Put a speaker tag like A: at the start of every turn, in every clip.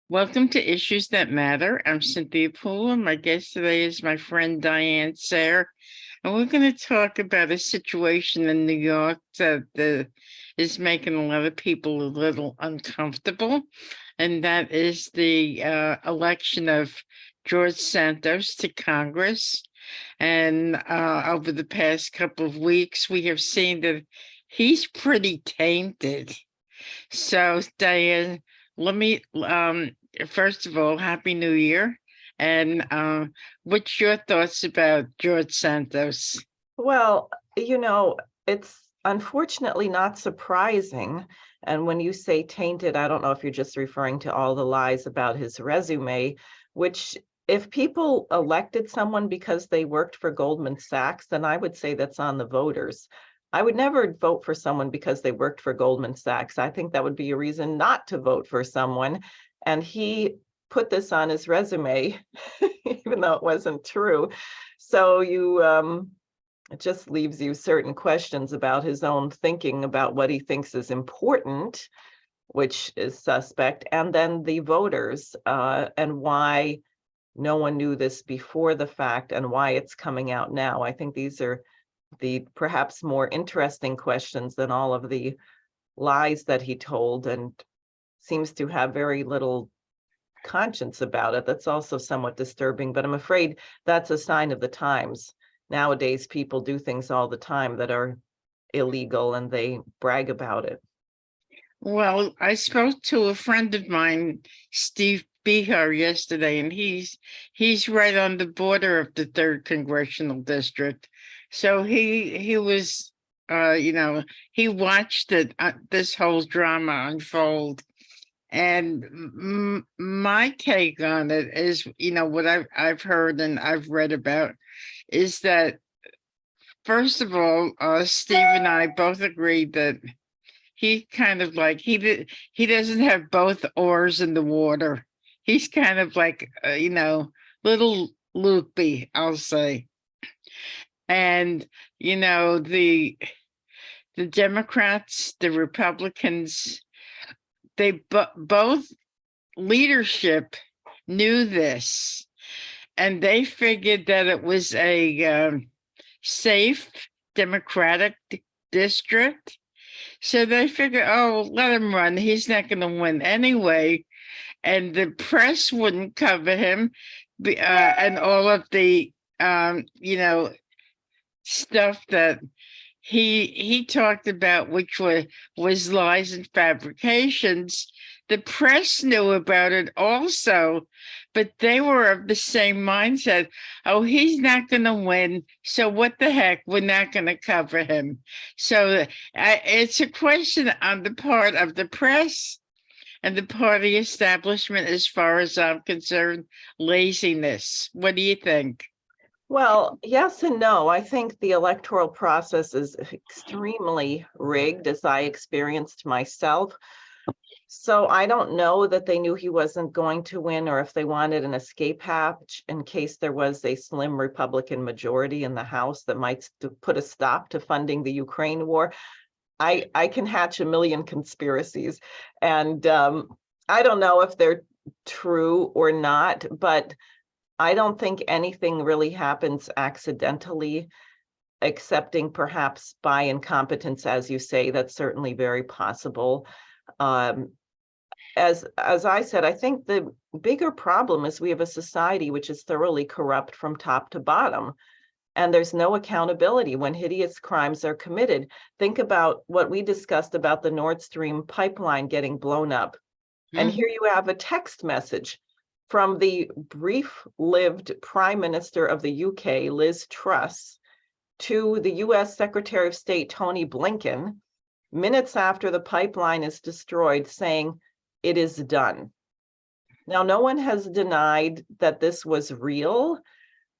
A: Welcome to Issues That Matter. I'm Cynthia Poole, and my guest today is my friend Diane Sare. And we're going to talk about a situation in New York that is making a lot of people a little uncomfortable, and that is the election of George Santos to Congress. And over the past couple of weeks, we have seen that he's pretty tainted. So, Diane, let me first of all, Happy New Year. And what's your thoughts about George Santos?
B: Well, it's unfortunately not surprising. And when you say tainted, I don't know if you're just referring to all the lies about his resume, which if people elected someone because they worked for Goldman Sachs, then I would say that's on the voters. I would never vote for someone because they worked for Goldman Sachs. I think that would be a reason not to vote for someone. And he put this on his resume, even though it wasn't true. So it just leaves you certain questions about his own thinking about what he thinks is important, which is suspect, and then the voters and why no one knew this before the fact and why it's coming out now. I think these are the perhaps more interesting questions than all of the lies that he told, and seems to have very little conscience about it. That's also somewhat disturbing, but I'm afraid that's a sign of the times. Nowadays, people do things all the time that are illegal and they brag about it.
A: Well, I spoke to a friend of mine, Steve Behar, yesterday, and he's right on the border of the third congressional district. So he was, he watched this whole drama unfold. And my take on it is, what I've heard and I've read about is that, first of all, Steve and I both agreed that he kind of like he doesn't have both oars in the water. He's kind of like little loopy, I'll say. And the Democrats, the Republicans, they both leadership knew this, and they figured that it was a safe Democratic district. So they figure, oh, let him run. He's not going to win anyway. And the press wouldn't cover him, and all of the, stuff that he talked about, which was lies and fabrications. The press knew about it also, but they were of the same mindset. Oh, he's not going to win, so what the heck? We're not going to cover him. So it's a question on the part of the press and the party establishment, as far as I'm concerned, laziness. What do you think?
B: Well, yes and no. I think the electoral process is extremely rigged, as I experienced myself. So I don't know that they knew he wasn't going to win, or if they wanted an escape hatch in case there was a slim Republican majority in the House that might put a stop to funding the Ukraine war. I can hatch a million conspiracies, and I don't know if they're true or not, but I don't think anything really happens accidentally, excepting perhaps by incompetence, as you say. That's certainly very possible. As I said, I think the bigger problem is we have a society which is thoroughly corrupt from top to bottom, and there's no accountability when hideous crimes are committed. Think about what we discussed about the Nord Stream pipeline getting blown up. And here you have a text message from the brief-lived Prime Minister of the UK, Liz Truss, to the US Secretary of State, Tony Blinken, minutes after the pipeline is destroyed, saying, "It is done." Now, no one has denied that this was real,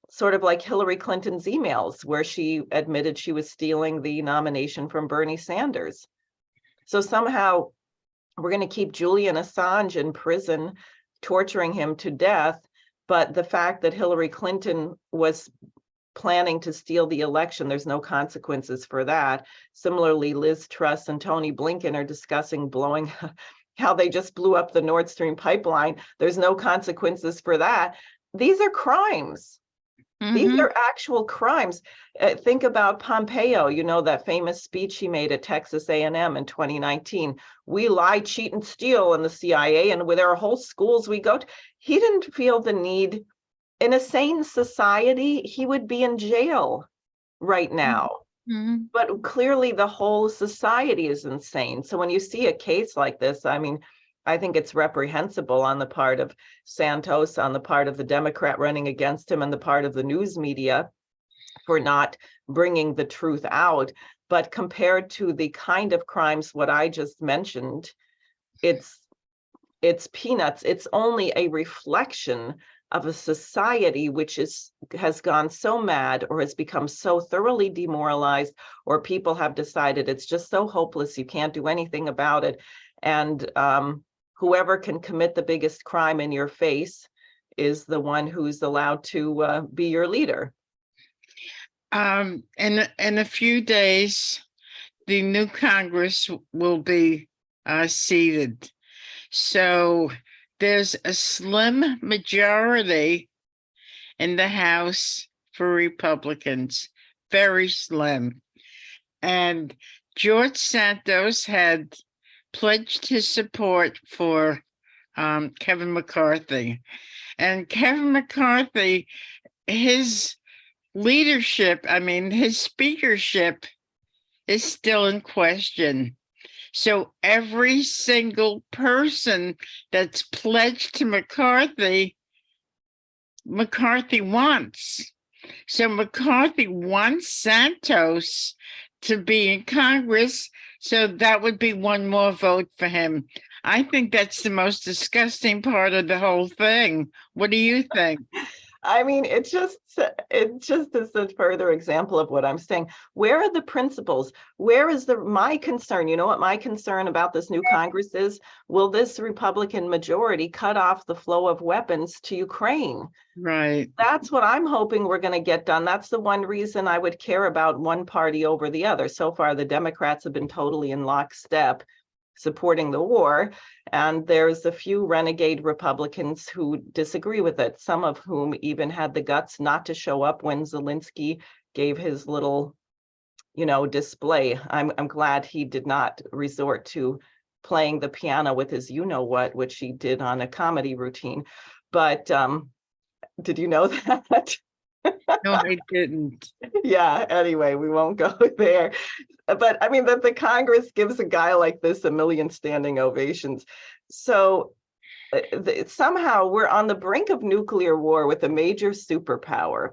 B: sort of like Hillary Clinton's emails, where she admitted she was stealing the nomination from Bernie Sanders. So somehow we're going to keep Julian Assange in prison, torturing him to death. But the fact that Hillary Clinton was planning to steal the election, there's no consequences for that. Similarly, Liz Truss and Tony Blinken are discussing blowing how they just blew up the Nord Stream pipeline. There's no consequences for that. These are crimes. These
A: Mhm.
B: are actual crimes. Think about Pompeo, you know, that famous speech he made at Texas A&M in 2019. We lie, cheat, and steal in the CIA, and with our whole schools we go to. He didn't feel the need. In a sane society, he would be in jail right now.
A: Mhm.
B: But clearly the whole society is insane. So when you see a case like this, I mean, I think it's reprehensible on the part of Santos, on the part of the Democrat running against him, and the part of the news media for not bringing the truth out. But compared to the kind of crimes what I just mentioned, it's peanuts. It's only a reflection of a society which has gone so mad, or has become so thoroughly demoralized, or people have decided it's just so hopeless you can't do anything about it. And whoever can commit the biggest crime in your face is the one who's allowed to be your leader.
A: In a few days, the new Congress will be seated. So there's a slim majority in the House for Republicans, very slim. And George Santos had pledged his support for Kevin McCarthy. And Kevin McCarthy, his leadership, I mean, his speakership is still in question. So every single person that's pledged to McCarthy, McCarthy wants. So McCarthy wants Santos to be in Congress. So that would be one more vote for him. I think that's the most disgusting part of the whole thing. What do you think?
B: I mean, it just is a further example of what I'm saying. Where are the principles? Where is my concern? You know what my concern about this new Congress is? Will this Republican majority cut off the flow of weapons to Ukraine?
A: Right.
B: That's what I'm hoping we're going to get done. That's the one reason I would care about one party over the other. So far, the Democrats have been totally in lockstep supporting the war. And there's a few renegade Republicans who disagree with it, some of whom even had the guts not to show up when Zelensky gave his little, display. I'm glad he did not resort to playing the piano with his you-know-what, which he did on a comedy routine. But did you know that?
A: No, I didn't.
B: Yeah, anyway, we won't go there. But I mean, that the Congress gives a guy like this a million standing ovations. So somehow we're on the brink of nuclear war with a major superpower.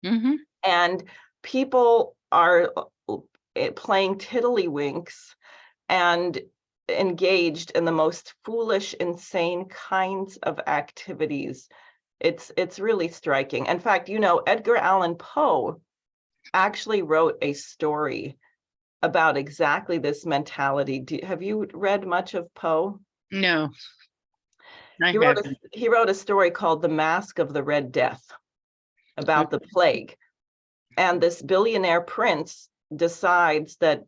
A: Mm-hmm.
B: And people are playing tiddlywinks and engaged in the most foolish, insane kinds of activities. It's really striking. In fact, Edgar Allan Poe actually wrote a story about exactly this mentality. Have you read much of Poe?
A: No, I
B: He wrote
A: haven't.
B: he wrote a story called The Mask of the Red Death about the plague. And this billionaire prince decides that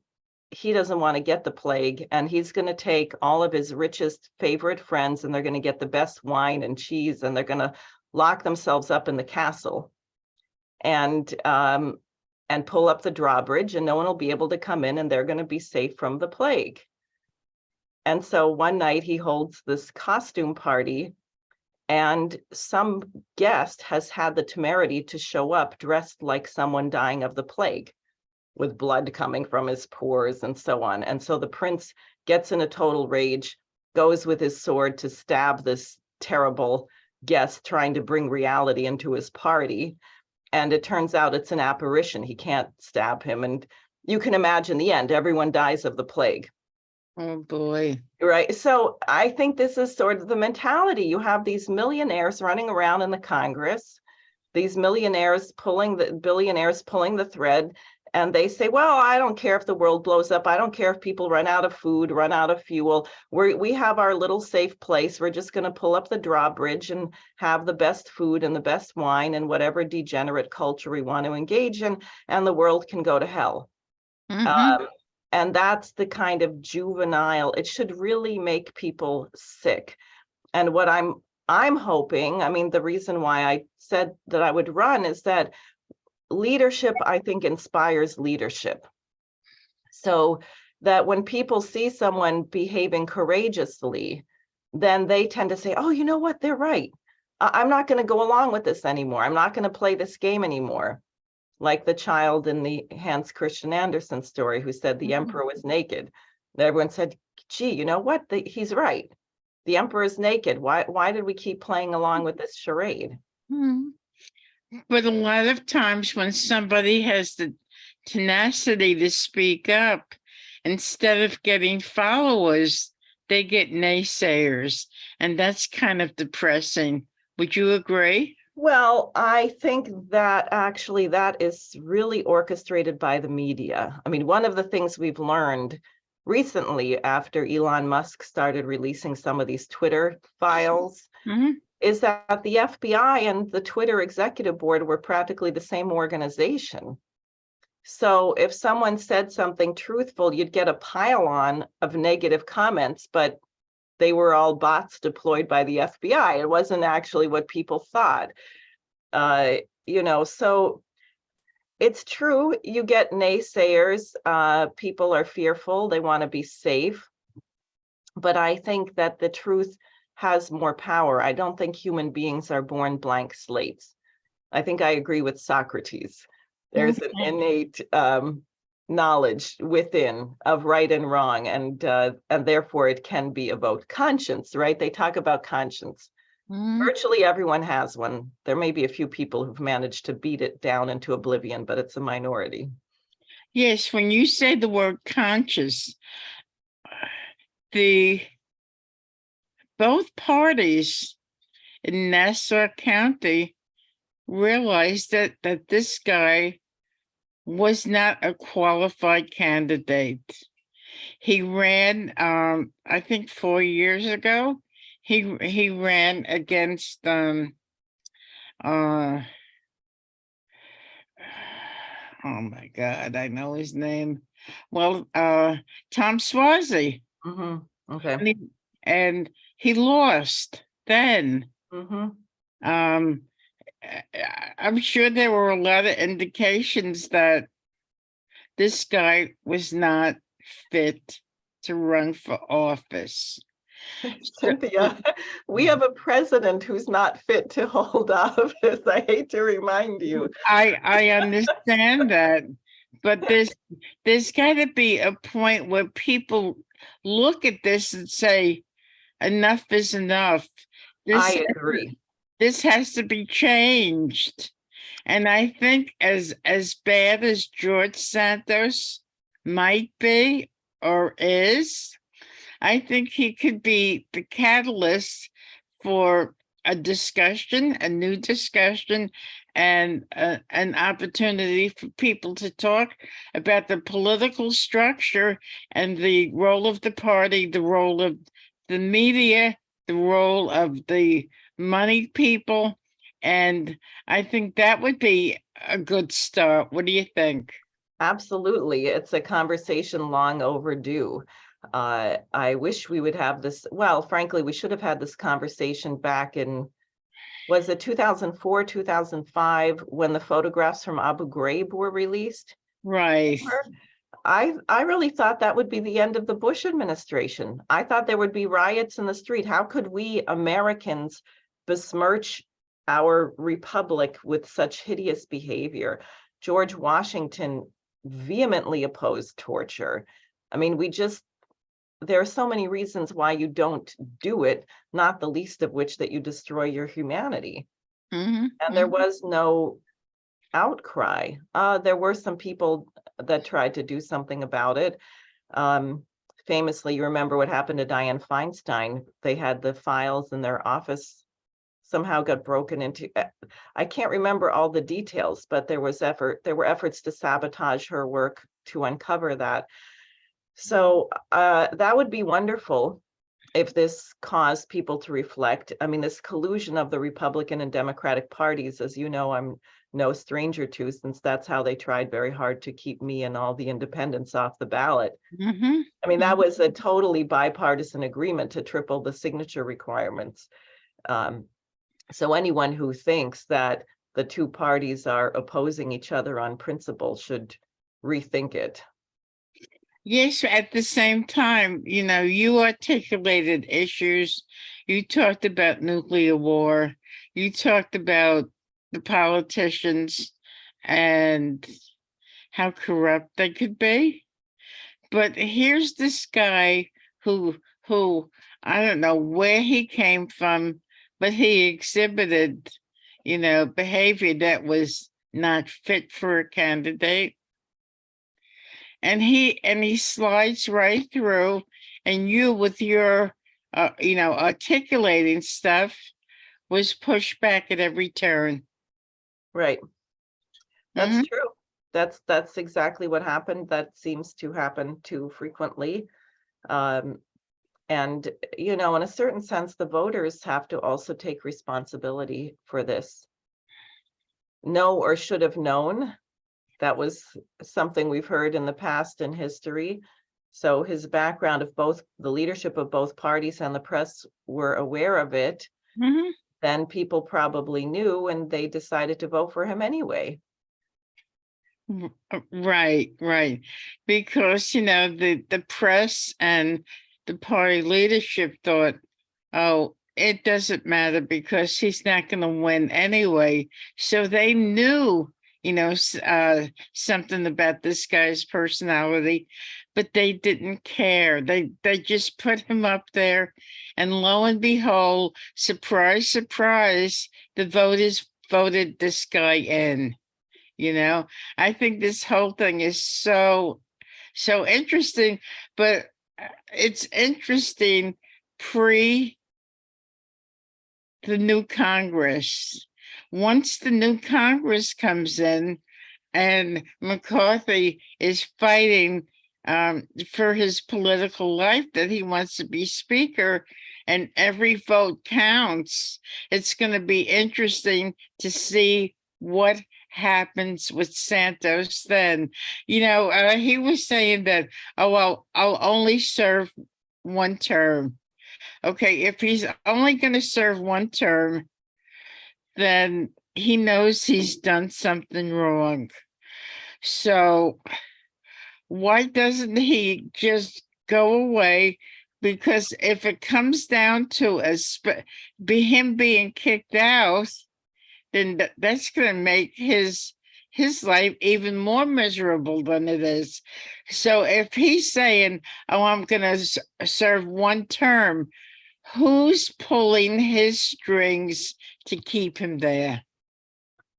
B: he doesn't want to get the plague, and he's going to take all of his richest favorite friends, and they're going to get the best wine and cheese, and they're going to lock themselves up in the castle and pull up the drawbridge, and no one will be able to come in, and they're going to be safe from the plague. And so one night he holds this costume party, and some guest has had the temerity to show up dressed like someone dying of the plague, with blood coming from his pores and so on. And so the prince gets in a total rage, goes with his sword to stab this terrible guest trying to bring reality into his party. And it turns out it's an apparition. He can't stab him. And you can imagine the end. Everyone dies of the plague.
A: Oh boy.
B: Right. So I think this is sort of the mentality. You have these millionaires running around in the Congress, these billionaires pulling the thread. And they say, well, I don't care if the world blows up. I don't care if people run out of food, run out of fuel. We have our little safe place. We're just going to pull up the drawbridge and have the best food and the best wine and whatever degenerate culture we want to engage in, and the world can go to hell.
A: Mm-hmm.
B: And that's the kind of juvenile, it should really make people sick. And what I'm hoping, I mean, the reason why I said that I would run is that leadership, I think, inspires leadership. So that when people see someone behaving courageously, then they tend to say, oh, you know what, they're right. I'm not going to go along with this anymore. I'm not going to play this game anymore. Like the child in the Hans Christian Andersen story who said the emperor was naked. Everyone said, gee, you know what? He's right. The emperor is naked. Why did we keep playing along with this charade?
A: Mhm. But a lot of times when somebody has the tenacity to speak up, instead of getting followers, they get naysayers. And that's kind of depressing. Would you agree?
B: Well, I think that actually that is really orchestrated by the media. I mean, one of the things we've learned recently after Elon Musk started releasing some of these Twitter files
A: Mhm.
B: is that the FBI and the Twitter executive board were practically the same organization. So if someone said something truthful, you'd get a pile-on of negative comments, but they were all bots deployed by the FBI. It wasn't actually what people thought. So it's true, you get naysayers. People are fearful, they want to be safe. But I think that the truth has more power. I don't think human beings are born blank slates. I think I agree with Socrates. There's an innate knowledge within of right and wrong, and therefore it can be evoked. Conscience, right? They talk about conscience.
A: Mhm.
B: Virtually everyone has one. There may be a few people who've managed to beat it down into oblivion, but it's a minority.
A: Yes, when you say the word conscious, the both parties in Nassau County realized that this guy was not a qualified candidate. He ran, I think 4 years ago. He ran against uh oh my God, I know his name. Well, Tom Swazi.
B: Okay.
A: And he lost then. Um, I'm sure there were a lot of indications that this guy was not fit to run for office. So
B: Cynthia, we have a president who's not fit to hold office. I hate to remind you.
A: I understand that, but there's got to be a point where people look at this and say, enough is enough. This
B: I agree.
A: this has to be changed. And I think as bad as George Santos might be or is, I think he could be the catalyst for a discussion, a new discussion, and an opportunity for people to talk about the political structure and the role of the party, the role of the media, the role of the money people. And I think that would be a good start. What do you think?
B: Absolutely. It's a conversation long overdue. I wish we would have this. Well, frankly, we should have had this conversation back in, was it 2004, 2005, when the photographs from Abu Ghraib were released?
A: Right.
B: I really thought that would be the end of the Bush administration. I thought there would be riots in the street. How could we Americans besmirch our republic with such hideous behavior? George Washington vehemently opposed torture. I mean, there are so many reasons why you don't do it, not the least of which that you destroy your humanity.
A: Mhm,
B: And there
A: mhm.
B: was no outcry. There were some people that tried to do something about it. Um, Famously, you remember what happened to Diane Feinstein. They had the files in their office somehow got broken into. I can't remember all the details, but there were efforts to sabotage her work to uncover that. So that would be wonderful if this caused people to reflect. I mean, this collusion of the Republican and Democratic parties, as you know, I'm no stranger to, since that's how they tried very hard to keep me and all the independents off the ballot.
A: Mhm.
B: I mean, that was a totally bipartisan agreement to triple the signature requirements. So anyone who thinks that the two parties are opposing each other on principle should rethink it.
A: Yes, at the same time, you articulated issues. You talked about nuclear war. You talked about the politicians and how corrupt they could be. But here's this guy who I don't know where he came from, but he exhibited, behavior that was not fit for a candidate. And he slides right through, and you with your articulating stuff was pushed back at every turn.
B: Right. That's
A: Mhm.
B: true. That's exactly what happened. That seems to happen too frequently. And, in a certain sense, the voters have to also take responsibility for this. Know or should have known. That was something we've heard in the past in history. So his background of both the leadership of both parties and the press were aware of it.
A: Mhm.
B: Then people probably knew and they decided to vote for him anyway.
A: Right, right. Because, the press and the party leadership thought, oh, it doesn't matter because he's not going to win anyway. So they knew, something about this guy's personality, but they didn't care. They just put him up there, and lo and behold, surprise, surprise, the voters voted this guy in. I think this whole thing is so interesting, but it's interesting pre the new Congress. Once the new Congress comes in and McCarthy is fighting for his political life, that he wants to be speaker, and every vote counts, it's going to be interesting to see what happens with Santos then. He was saying that, oh, well, I'll only serve one term. Okay, if he's only going to serve one term, then he knows he's done something wrong. So why doesn't he just go away? Because if it comes down to him being kicked out, then that's going to make his life even more miserable than it is. So if he's saying, "Oh, I'm going to serve one term," who's pulling his strings to keep him there?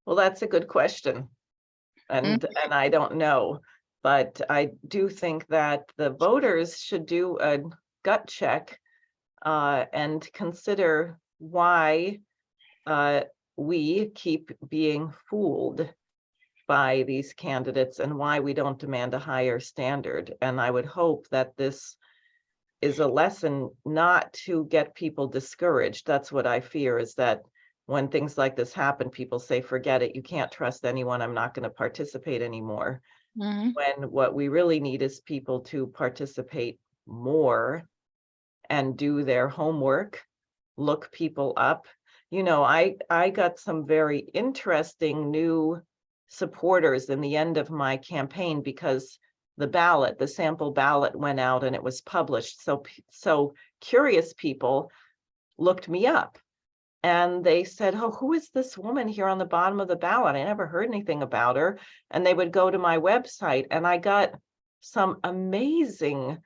B: Well, that's a good question. And I don't know, but I do think that the voters should do a gut check and consider why we keep being fooled by these candidates and why we don't demand a higher standard. And I would hope that this is a lesson not to get people discouraged. That's what I fear, is that when things like this happen, people say, forget it, you can't trust anyone, I'm not going to participate anymore.
A: Mhm.
B: When what we really need is people to participate more and do their homework, look people up. I got some very interesting new supporters in the end of my campaign because the sample ballot went out and it was published. So curious people looked me up and they said, oh, who is this woman here on the bottom of the ballot? I never heard anything about her. And they would go to my website and I got some amazing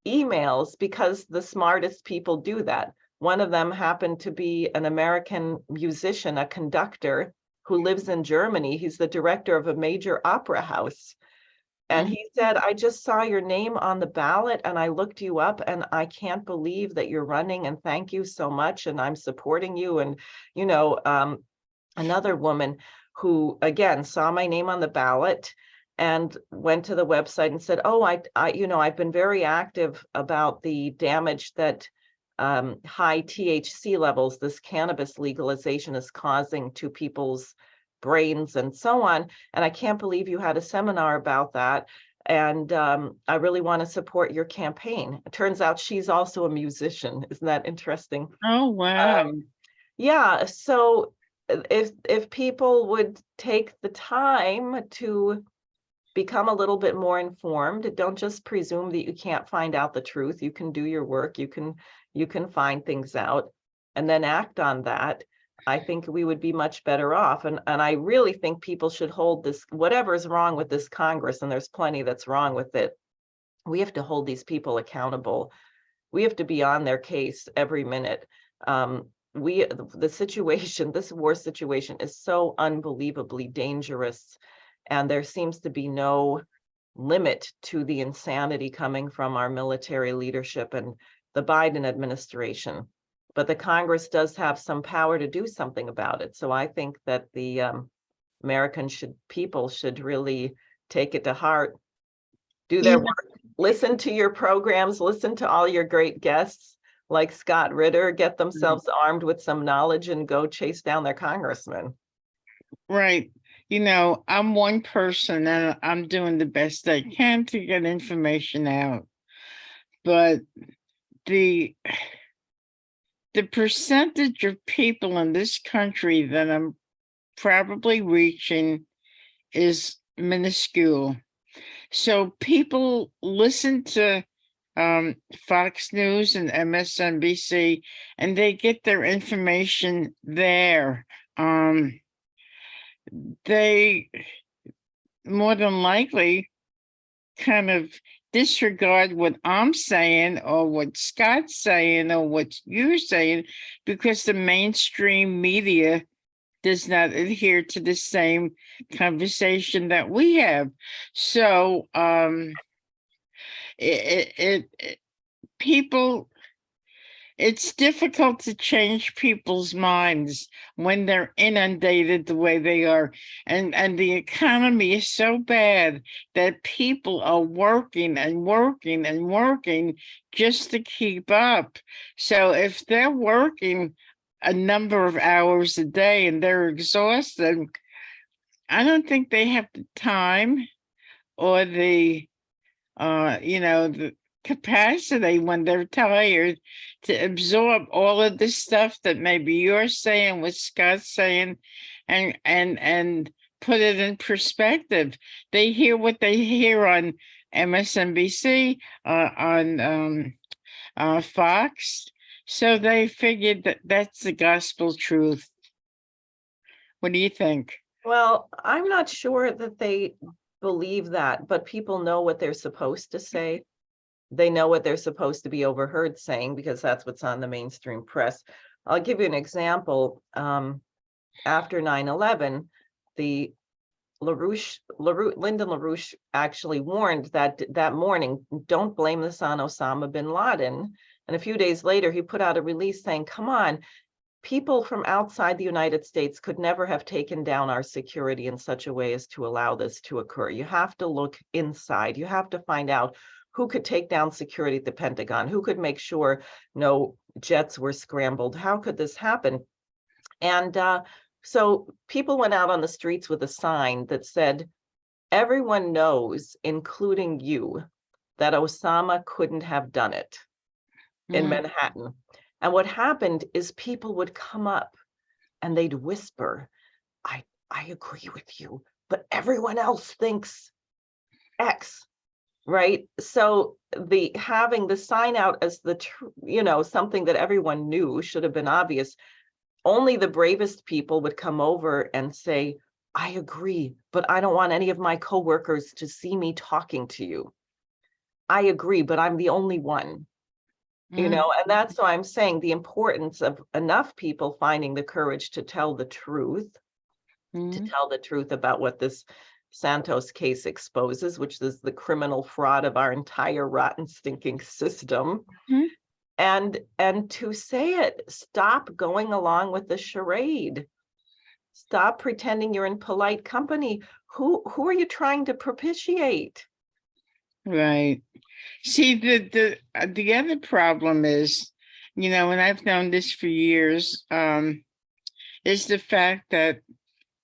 B: emails because the smartest people do that. One of them happened to be an American musician, a conductor who lives in Germany. He's the director of a major opera house. And he said, I just saw your name on the ballot and I looked you up and I can't believe that you're running and thank you so much. And I'm supporting you. And, another woman who, again, saw my name on the ballot and went to the website and said, oh, I've been very active about the damage that high THC levels, this cannabis legalization, is causing to people's brains and so on. And I can't believe you had a seminar about that. And I really want to support your campaign. It turns out she's also a musician. Isn't that interesting?
A: Oh, wow.
B: Yeah, so if people would take the time to become a little bit more informed, don't just presume that you can't find out the truth. You can do your work, you can find things out and then act on that. I think we would be much better off. And I really think people should hold this, whatever's wrong with this Congress, and there's plenty that's wrong with it. We have to hold these people accountable. We have to be on their case every minute. The situation, this war situation is so unbelievably dangerous, and there seems to be no limit to the insanity coming from our military leadership and the Biden administration. But the Congress does have some power to do something about it. So I think that the American people should really take it to heart, do their work, listen to your programs, listen to all your great guests like Scott Ritter, get themselves armed with some knowledge and go chase down their congressman.
A: Right. I'm one person and I'm doing the best I can to get information out. But the percentage of people in this country that I'm probably reaching is minuscule. So people listen to Fox News and MSNBC, and they get their information there. They more than likely kind of disregard what I'm saying or what Scott's saying or what you're saying, because the mainstream media does not adhere to the same conversation that we have. So people, it's difficult to change people's minds when they're inundated the way they are. And the economy is so bad that people are working and working and working just to keep up. So if they're working a number of hours a day and they're exhausted, I don't think they have the time or the the capacity when they're tired to absorb all of this stuff that maybe you're saying, what Scott's saying, and put it in perspective. They hear what they hear on MSNBC, on Fox, so they figured that that's the gospel truth. What do you think?
B: Well, I'm not sure that they believe that, but people know what they're supposed to say. They know what they're supposed to be overheard saying because that's what's on the mainstream press. I'll give you an example. After 9/11, the Lyndon LaRouche actually warned that morning, don't blame this on Osama bin Laden. And a few days later, he put out a release saying, come on, people from outside the United States could never have taken down our security in such a way as to allow this to occur. You have to look inside. You have to find out who could take down security at the Pentagon, who could make sure no jets were scrambled. How could this happen? And so people went out on the streets with a sign that said, everyone knows, including you, that Osama couldn't have done it in Manhattan. And what happened is people would come up and they'd whisper, I agree with you, but everyone else thinks X, right? So having the sign out as something that everyone knew should have been obvious. Only the bravest people would come over and say, I agree, but I don't want any of my coworkers to see me talking to you. I agree, but I'm the only one. And that's why I'm saying the importance of enough people finding the courage to tell the truth, about what this Santos case exposes, which is the criminal fraud of our entire rotten, stinking system. And to say it, stop going along with the charade. Stop pretending you're in polite company. Who are you trying to propitiate?
A: Right. See, the other problem is, and I've known this for years, is the fact that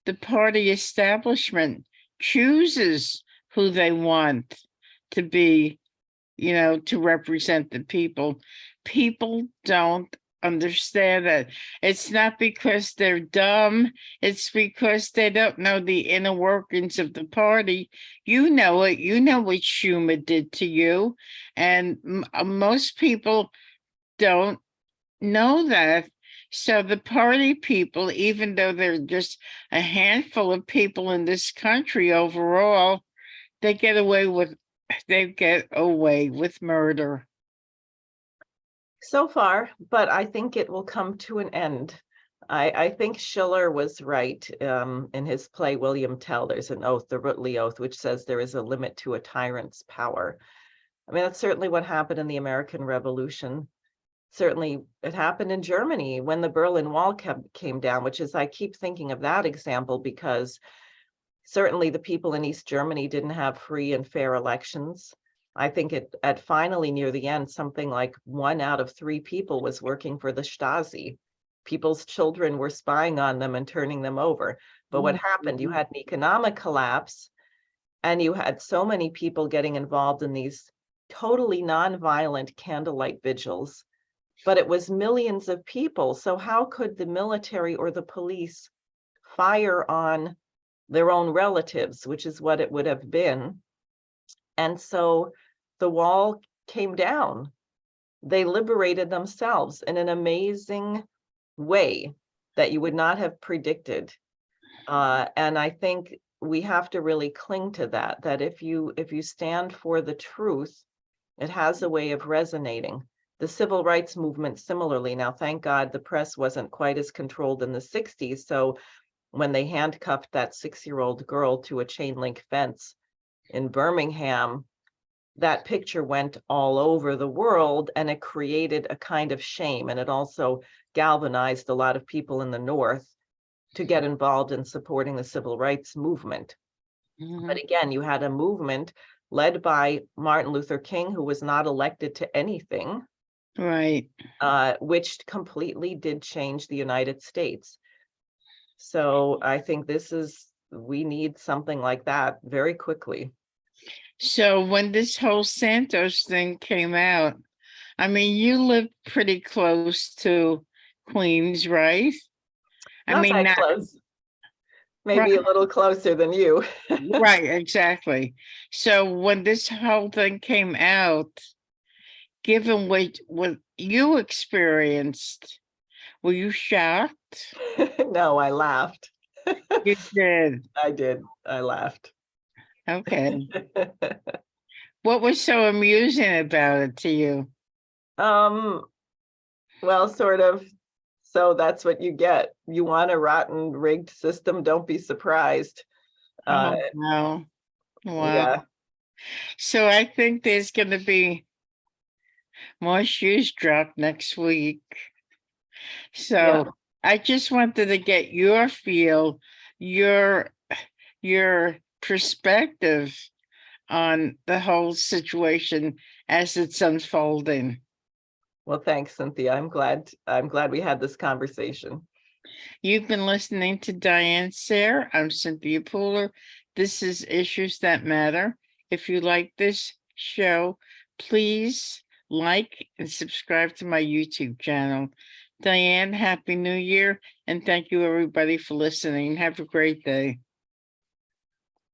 A: the party establishment chooses who they want to be, to represent the people. People don't understand that. It's not because they're dumb, it's because they don't know the inner workings of the party. You know it, you know what Schumer did to you, and most people don't know that. So the party people, even though they're just a handful of people in this country overall, they get away with murder.
B: So far, but I think it will come to an end. I think Schiller was right in his play William Tell. There's an oath, the Rutley Oath, which says there is a limit to a tyrant's power. I mean, that's certainly what happened in the American Revolution. Certainly, it happened in Germany when the Berlin Wall came down, which is, I keep thinking of that example because certainly the people in East Germany didn't have free and fair elections. I think at finally near the end, something like 1 out of 3 people was working for the Stasi. People's children were spying on them and turning them over. But what happened? You had an economic collapse, and you had so many people getting involved in these totally nonviolent candlelight vigils, but it was millions of people. So how could the military or the police fire on their own relatives, which is what it would have been? And so the wall came down. They liberated themselves in an amazing way that you would not have predicted. And I think we have to really cling to that if you stand for the truth, it has a way of resonating. The civil rights movement similarly. Now, thank God the press wasn't quite as controlled in the 60s. So when they handcuffed that 6-year-old girl to a chain link fence in Birmingham, that picture went all over the world, and it created a kind of shame. And it also galvanized a lot of people in the North to get involved in supporting the civil rights movement. But again, you had a movement led by Martin Luther King, who was not elected to anything,
A: right?
B: Which completely did change the United States. So I think we need something like that very quickly.
A: So when this whole Santos thing came out, I mean, you live pretty close to Queens, right?
B: Not that close. Maybe a little closer than you.
A: Right, exactly. So when this whole thing came out, given what you experienced, were you shocked?
B: No, I laughed.
A: You did.
B: I did. I laughed.
A: Okay. What was so amusing about it to you?
B: Well, sort of. So that's what you get. You want a rotten, rigged system, don't be surprised.
A: Oh, wow. Wow.
B: Yeah.
A: So I think there's going to be more shoes dropped next week. So
B: Yeah.
A: I just wanted to get your feel, your perspective on the whole situation as it's unfolding.
B: Well, thanks, Cynthia. I'm glad we had this conversation.
A: You've been listening to Diane Sare. I'm Cynthia Pooler. This is Issues That Matter. If you like this show, please like and subscribe to my YouTube channel. Diane, Happy New Year, and thank you everybody for listening. Have a great day.